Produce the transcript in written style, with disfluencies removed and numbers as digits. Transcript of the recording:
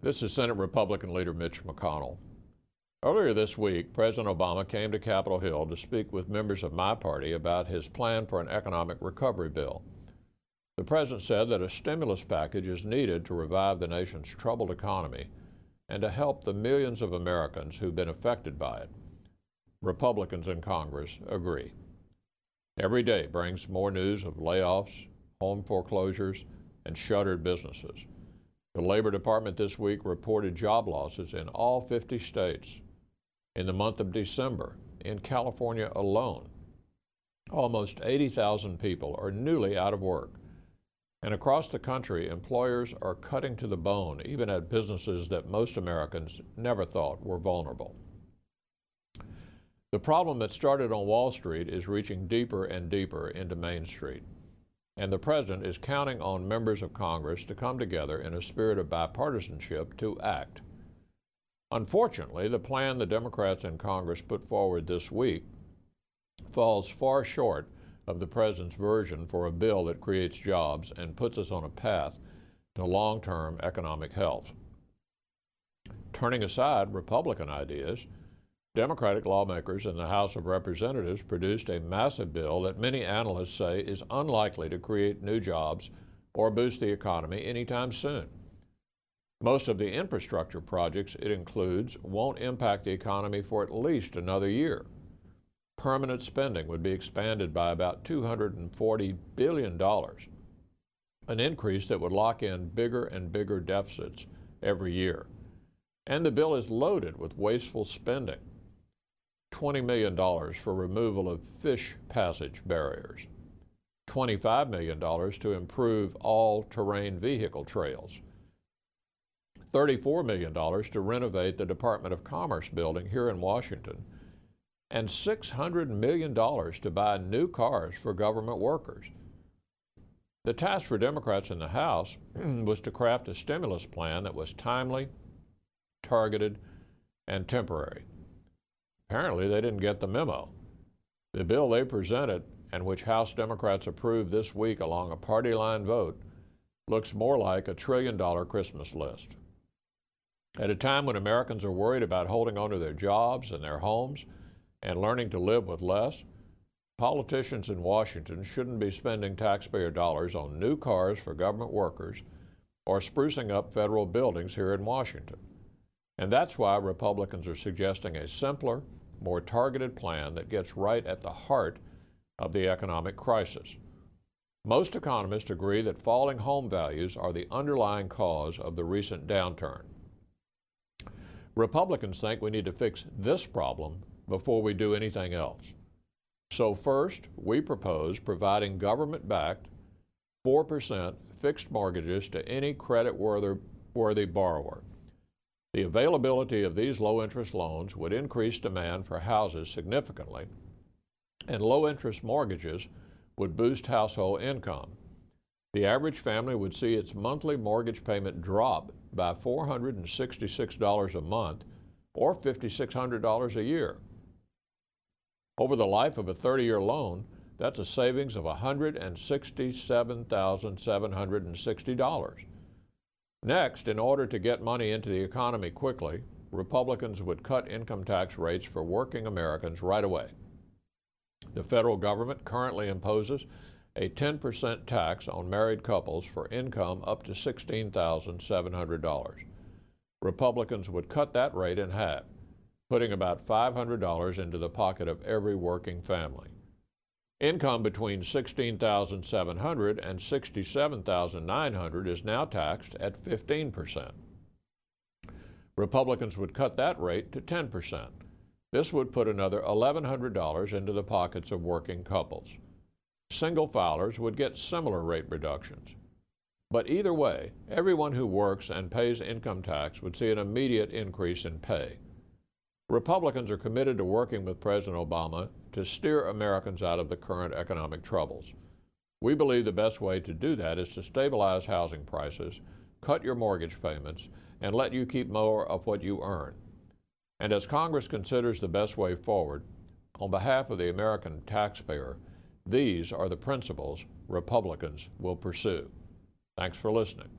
This is Senate Republican Leader Mitch McConnell. Earlier this week, President Obama came to Capitol Hill to speak with members of my party about his plan for an economic recovery bill. The president said that a stimulus package is needed to revive the nation's troubled economy and to help the millions of Americans who've been affected by it. Republicans in Congress agree. Every day brings more news of layoffs, home foreclosures, and shuttered businesses. The Labor Department this week reported job losses in all 50 states. In the month of December, in California alone, almost 80,000 people are newly out of work. And across the country, employers are cutting to the bone, even at businesses that most Americans never thought were vulnerable. The problem that started on Wall Street is reaching deeper and deeper into Main Street. And the president is counting on members of Congress to come together in a spirit of bipartisanship to act. Unfortunately, the plan the Democrats in Congress put forward this week falls far short of the president's version for a bill that creates jobs and puts us on a path to long-term economic health. Turning aside Republican ideas, Democratic lawmakers in the House of Representatives produced a massive bill that many analysts say is unlikely to create new jobs or boost the economy anytime soon. Most of the infrastructure projects it includes won't impact the economy for at least another year. Permanent spending would be expanded by about $240 billion, an increase that would lock in bigger and bigger deficits every year. And the bill is loaded with wasteful spending. $20 million for removal of fish passage barriers, $25 million to improve all-terrain vehicle trails, $34 million to renovate the Department of Commerce building here in Washington, and $600 million to buy new cars for government workers. The task for Democrats in the House was to craft a stimulus plan that was timely, targeted, and temporary. Apparently, they didn't get the memo. The bill they presented, and which House Democrats approved this week along a party line vote, looks more like a $1 trillion Christmas list. At a time when Americans are worried about holding on to their jobs and their homes and learning to live with less, politicians in Washington shouldn't be spending taxpayer dollars on new cars for government workers or sprucing up federal buildings here in Washington. And that's why Republicans are suggesting a simpler, more targeted plan that gets right at the heart of the economic crisis. Most economists agree that falling home values are the underlying cause of the recent downturn. Republicans think we need to fix this problem before we do anything else. So first, we propose providing government-backed 4% fixed mortgages to any credit-worthy borrower. The availability of these low-interest loans would increase demand for houses significantly, and low-interest mortgages would boost household income. The average family would see its monthly mortgage payment drop by $466 a month or $5,600 a year. Over the life of a 30-year loan, that's a savings of $167,760. Next, in order to get money into the economy quickly, Republicans would cut income tax rates for working Americans right away. The federal government currently imposes a 10% tax on married couples for income up to $16,700. Republicans would cut that rate in half, putting about $500 into the pocket of every working family. Income between $16,700 and $67,900 is now taxed at 15%. Republicans would cut that rate to 10%. This would put another $1,100 into the pockets of working couples. Single filers would get similar rate reductions. But either way, everyone who works and pays income tax would see an immediate increase in pay. Republicans are committed to working with President Obama to steer Americans out of the current economic troubles. We believe the best way to do that is to stabilize housing prices, cut your mortgage payments, and let you keep more of what you earn. And as Congress considers the best way forward, on behalf of the American taxpayer, these are the principles Republicans will pursue. Thanks for listening.